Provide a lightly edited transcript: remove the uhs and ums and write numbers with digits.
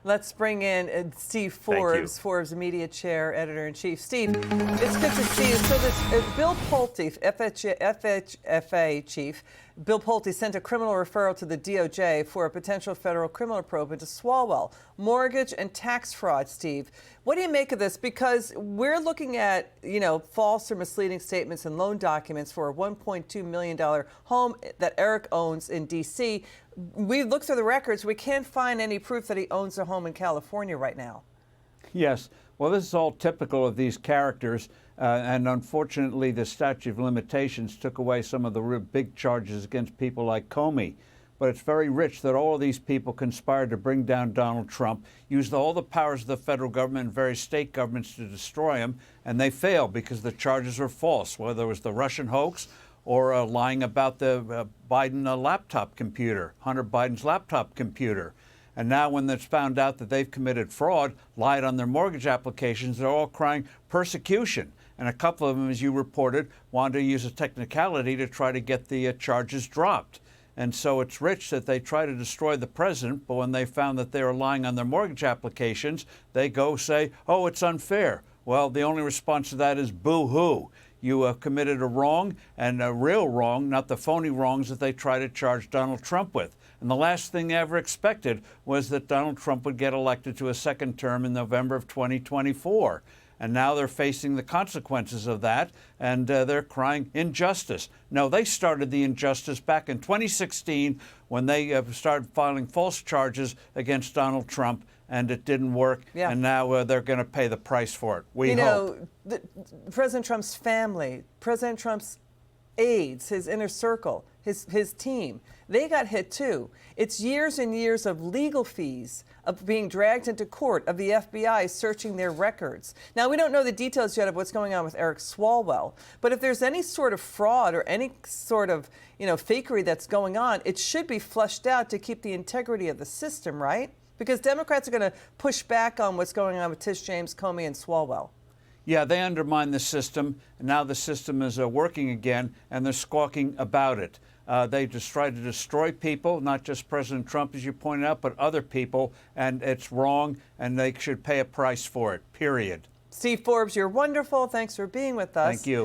Let's bring in Steve Forbes, Forbes Media Chair, Editor-in-Chief. Steve, it's good to see you. So this Bill Pulte, FHFA Chief, Bill Pulte sent a criminal referral to the DOJ for a potential federal criminal probe into Swalwell, mortgage and tax fraud, Steve. What do you make of this? Because we're looking at, false or misleading statements and loan documents for a $1.2 million home that Eric owns in D.C. We looked through the records. We can't find any proof that he owns a home in California right now. Yes. Well, this is all typical of these characters. And unfortunately, the statute of limitations took away some of the real big charges against people like Comey. But it's very rich that all of these people conspired to bring down Donald Trump, used all the powers of the federal government and various state governments to destroy him, and they failed because the charges were false, whether it was the Russian hoax or lying about the Biden laptop computer, Hunter Biden's laptop computer. And now when it's found out that they've committed fraud, lied on their mortgage applications, they're all crying persecution. And a couple of them, as you reported, wanted to use a technicality to try to get the charges dropped. And so it's rich that they try to destroy the president, but when they found that they were lying on their mortgage applications, they go say, oh, it's unfair. Well, the only response to that is boo-hoo. You have committed a wrong, and a real wrong, not the phony wrongs that they try to charge Donald Trump with. And the last thing they ever expected was that Donald Trump would get elected to a second term in November of 2024. And now they're facing the consequences of that, and they're crying injustice. No, they started the injustice back in 2016 when they started filing false charges against Donald Trump, and it didn't work. Yeah. And now they're going to pay the price for it. We hope. President Trump's family, President Trump's aides, his inner circle, his team, they got hit too. It's years and years of legal fees, of being dragged into court, of the FBI searching their records. Now, we don't know the details yet of what's going on with Eric Swalwell, but if there's any sort of fraud or any sort of, fakery that's going on, it should be flushed out to keep the integrity of the system, right? Because Democrats are going to push back on what's going on with Tish James, Comey, and Swalwell. Yeah, they undermined the system, and now the system is working again, and they're squawking about it. They just try to destroy people, not just President Trump, as you pointed out, but other people, and it's wrong, and they should pay a price for it, period. Steve Forbes, you're wonderful. Thanks for being with us. Thank you.